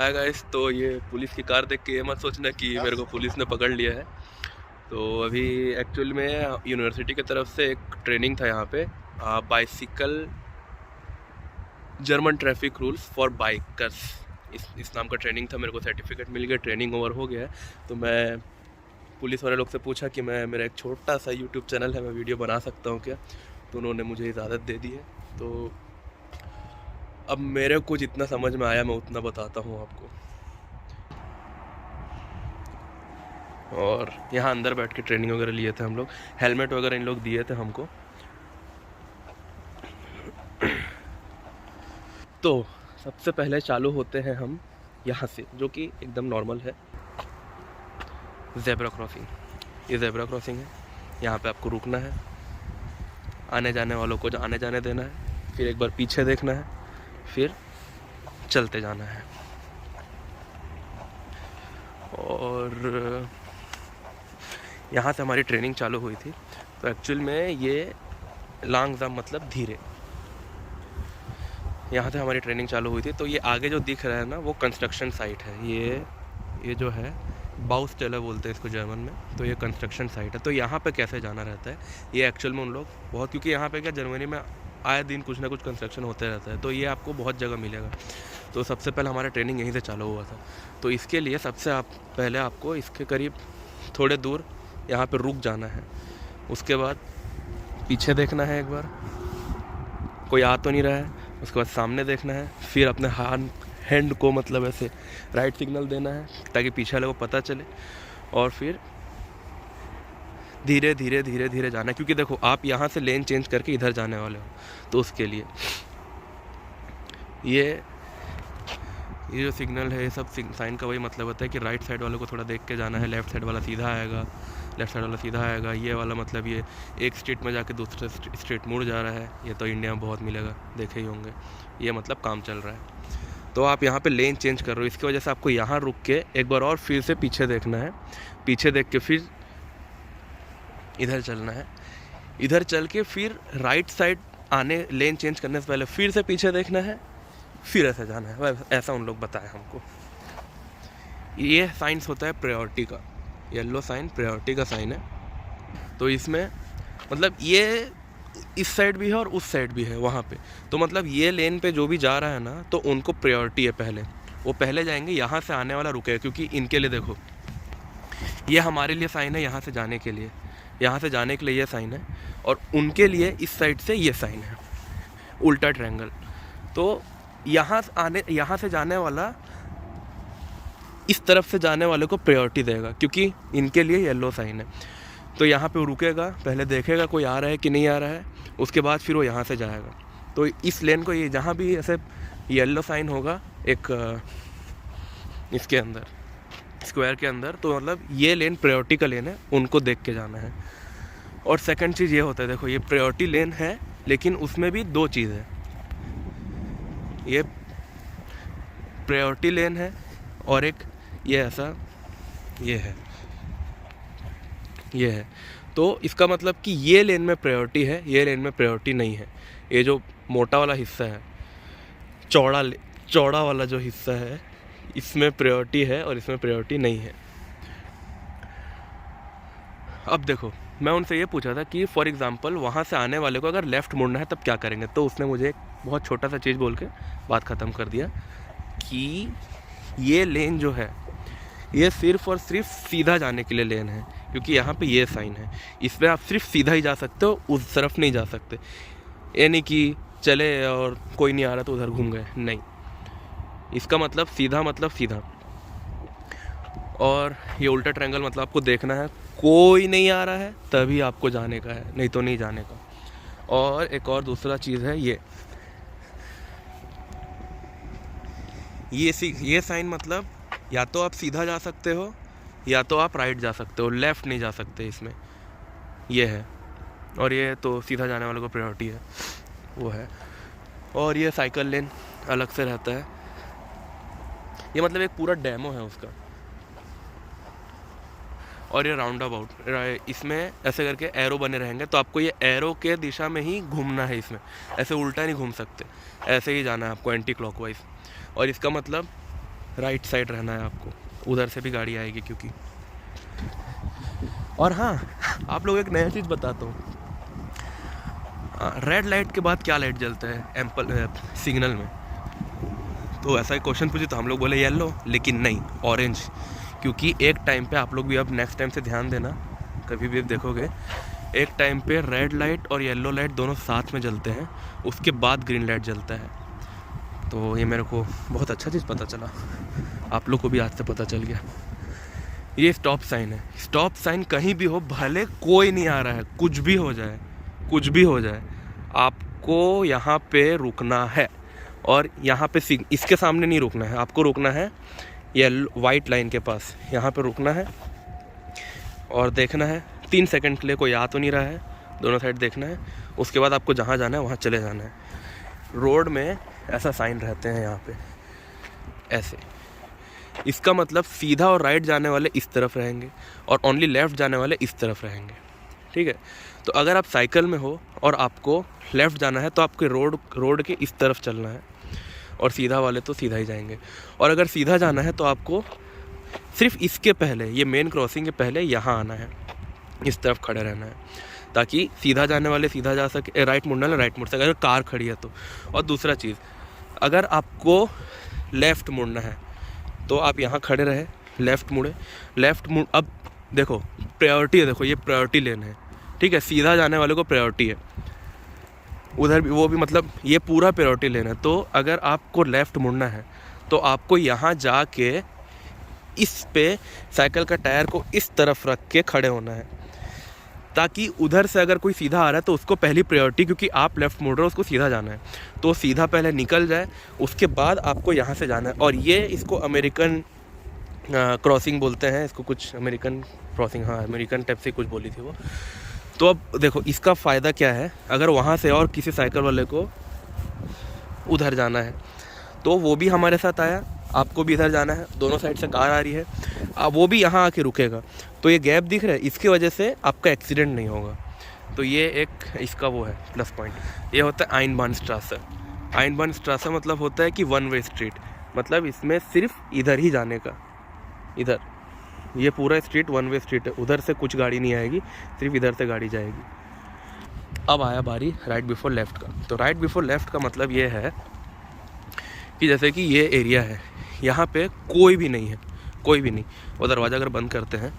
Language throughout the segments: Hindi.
Hi guys. तो ये पुलिस की कार देख के ये मत सोचना कि मेरे को पुलिस ने पकड़ लिया है। तो अभी एक्चुअल में यूनिवर्सिटी की तरफ से एक ट्रेनिंग था यहाँ पे, bicycle German traffic rules for bikers. इस नाम का ट्रेनिंग था। मेरे को सर्टिफिकेट मिल गया, ट्रेनिंग ओवर हो गया है। तो मैं पुलिस वाले लोग से पूछा कि मेरा एक छोटा सा यूट्यूब चैनल है, मैं वीडियो बना सकता हूँ क्या। तो उन्होंने मुझे इजाज़त दे दी है। तो अब मेरे को जितना समझ में आया मैं उतना बताता हूँ आपको। और यहाँ अंदर बैठ के ट्रेनिंग वगैरह लिए थे हम लोग, हेलमेट वगैरह इन लोग दिए थे हमको। तो सबसे पहले चालू होते हैं हम यहाँ से, जो कि एकदम नॉर्मल है, ज़ेब्रा क्रॉसिंग। ये ज़ेब्रा क्रॉसिंग है, यहाँ पे आपको रुकना है, आने जाने वालों को आने जाने देना है, फिर एक बार पीछे देखना है, फिर चलते जाना है। और यहाँ से हमारी ट्रेनिंग चालू हुई थी। तो एक्चुअल में ये लांगजाम मतलब धीरे, यहाँ से हमारी ट्रेनिंग चालू हुई थी। तो ये आगे जो दिख रहा है ना, वो कंस्ट्रक्शन साइट है। ये जो है बाउस्टेलर बोलते हैं इसको जर्मन में। तो ये कंस्ट्रक्शन साइट है। तो यहाँ पे कैसे जाना रहता है, ये एक्चुअल में उन लोग बहुत, क्योंकि यहाँ पे क्या जर्मनी में आए दिन कुछ ना कुछ कंस्ट्रक्शन होते रहता है, तो ये आपको बहुत जगह मिलेगा। तो सबसे पहले हमारा ट्रेनिंग यहीं से चालू हुआ था। तो इसके लिए सबसे पहले आपको इसके करीब थोड़े दूर यहाँ पे रुक जाना है। उसके बाद पीछे देखना है, एक बार कोई आ तो नहीं रहा है। उसके बाद सामने देखना है, फिर अपने हैंड को मतलब ऐसे राइट सिग्नल देना है ताकि पीछे वाले को पता चले। और फिर धीरे धीरे धीरे धीरे जाना है, क्योंकि देखो आप यहाँ से लेन चेंज करके इधर जाने वाले हो। तो उसके लिए ये जो सिग्नल है, ये सब साइन का वही मतलब होता है कि राइट साइड वाले को थोड़ा देख के जाना है, लेफ़्ट साइड वाला सीधा आएगा, लेफ़्ट साइड वाला सीधा आएगा। ये वाला मतलब ये एक स्ट्रीट में जाके दूसरे स्ट्रीट मुड़ जा रहा है। ये तो इंडिया में बहुत मिलेगा, देखे ही होंगे। ये मतलब काम चल रहा है। तो आप यहाँ पे लेन चेंज कर रहे हो, इसकी वजह से आपको यहाँ रुक के एक बार और फिर से पीछे देखना है। पीछे देख के फिर इधर चलना है। इधर चल के फिर राइट साइड आने, लेन चेंज करने से पहले फिर से पीछे देखना है, फिर ऐसे जाना है। ऐसा उन लोग बताए हमको। ये साइंस होता है प्रायोरिटी का, येलो साइन प्रायोरिटी का साइन है। तो इसमें मतलब ये इस साइड भी है और उस साइड भी है वहाँ पे। तो मतलब ये लेन पे जो भी जा रहा है ना, तो उनको प्रायोरिटी है पहले, वो पहले जाएंगे। यहाँ से आने वाला रुकेगा, क्योंकि इनके लिए देखो ये हमारे लिए साइन है यहाँ से जाने के लिए, यहाँ से जाने के लिए ये साइन है, और उनके लिए इस साइड से ये साइन है, उल्टा ट्रायंगल। तो यहाँ से जाने वाला इस तरफ से जाने वाले को प्रायोरिटी देगा, क्योंकि इनके लिए येलो साइन है। तो यहाँ पे वो रुकेगा, पहले देखेगा कोई आ रहा है कि नहीं आ रहा है, उसके बाद फिर वो यहाँ से जाएगा। तो इस लेन को, ये जहाँ भी ऐसे येलो साइन होगा एक इसके अंदर, स्क्वायर के अंदर, तो मतलब ये लेन प्रायोरिटी का लेन है, उनको देख के जाना है। और सेकंड चीज़ ये होता है, देखो ये प्रायोरिटी लेन है, लेकिन उसमें भी दो चीज़ है। ये प्रायोरिटी लेन है और एक ये ऐसा ये है। तो इसका मतलब कि ये लेन में प्रायोरिटी है, ये लेन में प्रायोरिटी नहीं है। ये जो मोटा वाला हिस्सा है, चौड़ा वाला जो हिस्सा है, इसमें प्रायोरिटी है और इसमें प्रायोरिटी नहीं है। अब देखो, मैं उनसे ये पूछा था कि फॉर एग्जांपल वहाँ से आने वाले को अगर लेफ़्ट मुड़ना है तब क्या करेंगे। तो उसने मुझे एक बहुत छोटा सा चीज़ बोल के बात ख़त्म कर दिया कि ये लेन जो है, ये सिर्फ़ और सिर्फ सीधा जाने के लिए लेन है, क्योंकि यहाँ पे ये साइन है। इसमें आप सिर्फ सीधा ही जा सकते हो, उस तरफ नहीं जा सकते। ये नहीं कि चले और कोई नहीं आ रहा तो उधर घूम गए, नहीं। इसका मतलब सीधा। और ये उल्टा ट्रायंगल मतलब आपको देखना है कोई नहीं आ रहा है तभी आपको जाने का है, नहीं तो नहीं जाने का। और एक और दूसरा चीज़ है, ये साइन मतलब या तो आप सीधा जा सकते हो या तो आप राइट जा सकते हो, लेफ़्ट नहीं जा सकते इसमें, ये है। और ये तो सीधा जाने वाले को प्रायोरिटी है, वो है। और ये साइकिल लेन अलग से रहता है। ये मतलब एक पूरा डेमो है उसका। और ये राउंड अबाउट, इसमें ऐसे करके एरो बने रहेंगे, तो आपको ये एरो के दिशा में ही घूमना है। इसमें ऐसे उल्टा नहीं घूम सकते, ऐसे ही जाना है आपको एंटी क्लॉकवाइज। और इसका मतलब राइट साइड रहना है आपको, उधर से भी गाड़ी आएगी क्योंकि। और हाँ, आप लोग एक नया चीज़ बताता हूँ, रेड लाइट के बाद क्या लाइट जलता है एम्पल सिग्नल में? तो ऐसा ही क्वेश्चन पूछे तो हम लोग बोले येलो, लेकिन नहीं, ऑरेंज। क्योंकि एक टाइम पे, आप लोग भी अब नेक्स्ट टाइम से ध्यान देना, कभी भी देखोगे, एक टाइम पे रेड लाइट और येलो लाइट दोनों साथ में जलते हैं, उसके बाद ग्रीन लाइट जलता है। तो ये मेरे को बहुत अच्छा चीज़ पता चला, आप लोग को भी आज से पता चल गया। ये स्टॉप साइन है। स्टॉप साइन कहीं भी हो, भले कोई नहीं आ रहा है, कुछ भी हो जाए, कुछ भी हो जाए, आपको यहाँ पे रुकना है। और यहाँ पे इसके सामने नहीं रुकना है, आपको रुकना है येलो वाइट लाइन के पास, यहाँ पे रुकना है और देखना है 3 सेकंड के लिए, कोई आ तो नहीं रहा है, दोनों साइड देखना है। उसके बाद आपको जहाँ जाना है वहाँ चले जाना है। रोड में ऐसा साइन रहते हैं यहाँ पे, ऐसे। इसका मतलब सीधा और राइट जाने वाले इस तरफ रहेंगे और ओनली लेफ़्ट जाने वाले इस तरफ रहेंगे, ठीक है। तो अगर आप साइकिल में हो और आपको लेफ़्ट जाना है तो आपके रोड के इस तरफ चलना है, और सीधा वाले तो सीधा ही जाएंगे। और अगर सीधा जाना है तो आपको सिर्फ इसके पहले, ये मेन क्रॉसिंग के पहले यहाँ आना है, इस तरफ खड़े रहना है, ताकि सीधा जाने वाले सीधा जा सके, राइट मुड़ना है राइट मुड़ सके, अगर कार खड़ी है तो। और दूसरा चीज़, अगर आपको लेफ़्ट मुड़ना है तो आप यहाँ खड़े रहे, लेफ़्ट मुड़े, अब देखो प्रायोरिटी है, देखो ये प्रायोरिटी लेन है, ठीक है। सीधा जाने वाले को प्रायोरिटी है, उधर भी वो भी, मतलब ये पूरा प्रायोरिटी लेना है। तो अगर आपको लेफ़्ट मुड़ना है तो आपको यहाँ जाके इस पे साइकिल का टायर को इस तरफ रख के खड़े होना है, ताकि उधर से अगर कोई सीधा आ रहा है तो उसको पहली प्रायोरिटी, क्योंकि आप लेफ़्ट मुड़ रहे हो, उसको सीधा जाना है, तो सीधा पहले निकल जाए, उसके बाद आपको यहाँ से जाना है। और ये इसको अमेरिकन क्रॉसिंग बोलते हैं, इसको कुछ अमेरिकन क्रॉसिंग, हाँ अमेरिकन टाइप से कुछ बोली थी वो। तो अब देखो इसका फ़ायदा क्या है, अगर वहाँ से और किसी साइकिल वाले को उधर जाना है तो वो भी हमारे साथ आया, आपको भी इधर जाना है, दोनों साइड से कार आ रही है, वो भी यहाँ आके रुकेगा, तो ये गैप दिख रहा है, इसकी वजह से आपका एक्सीडेंट नहीं होगा। तो ये एक इसका वो है प्लस पॉइंट। ये होता है आइनबार्नस्ट्रासे। आइनबार्नस्ट्रासे मतलब होता है कि 1 वे स्ट्रीट, मतलब इसमें सिर्फ इधर ही जाने का, इधर ये पूरा स्ट्रीट 1 वे स्ट्रीट है, उधर से कुछ गाड़ी नहीं आएगी, सिर्फ इधर से गाड़ी जाएगी। अब आया बारी राइट बिफोर लेफ़्ट का। तो राइट बिफोर लेफ़्ट का मतलब ये है कि जैसे कि ये एरिया है, यहाँ पे कोई भी नहीं है, कोई भी नहीं। वो दरवाज़ा अगर बंद करते हैं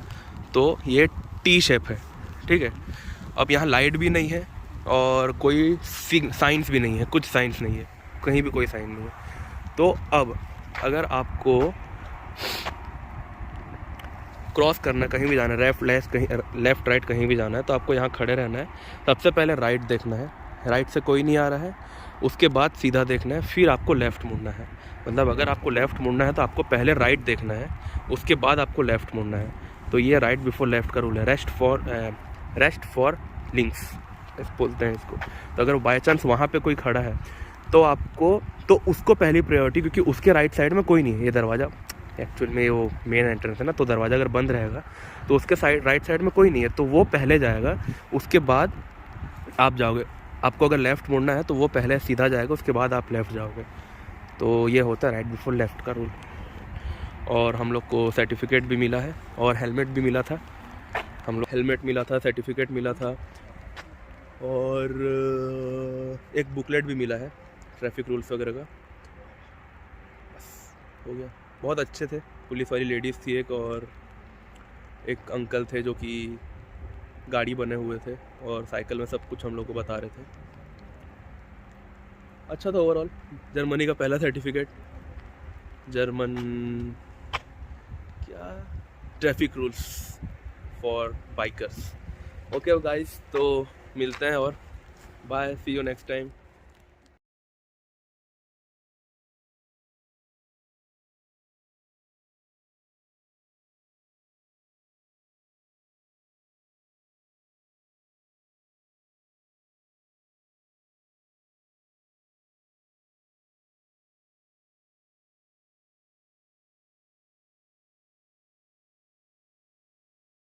तो ये टी शेप है, ठीक है। अब यहाँ लाइट भी नहीं है और कोई साइंस भी नहीं है, कुछ साइंस नहीं है, कहीं भी कोई साइन नहीं है। तो अब अगर आपको क्रॉस करना, कहीं भी जाना है, लेफ़्ट राइट कहीं भी जाना है, तो आपको यहाँ खड़े रहना है। सबसे पहले राइट देखना है, राइट से कोई नहीं आ रहा है, उसके बाद सीधा देखना है, फिर आपको लेफ़्ट मुड़ना है। मतलब अगर आपको लेफ़्ट मुड़ना है तो आपको पहले राइट देखना है, उसके बाद आपको लेफ़्ट मुड़ना है। तो ये राइट बिफोर लेफ़्ट का रूल है। रेस्ट फॉर लिंक्स बोलते हैं इसको। तो अगर बाई चांस वहाँ पे कोई खड़ा है तो उसको पहली प्रायोरिटी, क्योंकि उसके राइट साइड में कोई नहीं है। ये दरवाज़ा एक्चुअल में वो मेन एंट्रेंस है ना, तो दरवाज़ा अगर बंद रहेगा तो उसके राइट साइड में कोई नहीं है, तो वो पहले जाएगा, उसके बाद आप जाओगे। आपको अगर लेफ़्ट मुड़ना है तो वो पहले सीधा जाएगा, उसके बाद आप लेफ़्ट जाओगे। तो ये होता है राइट बिफोर लेफ़्ट का रूल। और हम लोग को सर्टिफिकेट भी मिला है और हेलमेट भी मिला था, हेलमेट मिला था, सर्टिफिकेट मिला था, और एक बुकलेट भी मिला है ट्रैफिक रूल्स वगैरह का। बस हो गया। बहुत अच्छे थे, पुलिस वाली लेडीज़ थी एक, और एक अंकल थे जो कि गाड़ी बने हुए थे और साइकिल में सब कुछ हम लोग को बता रहे थे। अच्छा था ओवरऑल। जर्मनी का पहला सर्टिफिकेट, जर्मन क्या traffic rules for bikers. Okay guys, तो मिलते हैं और bye, see you next time.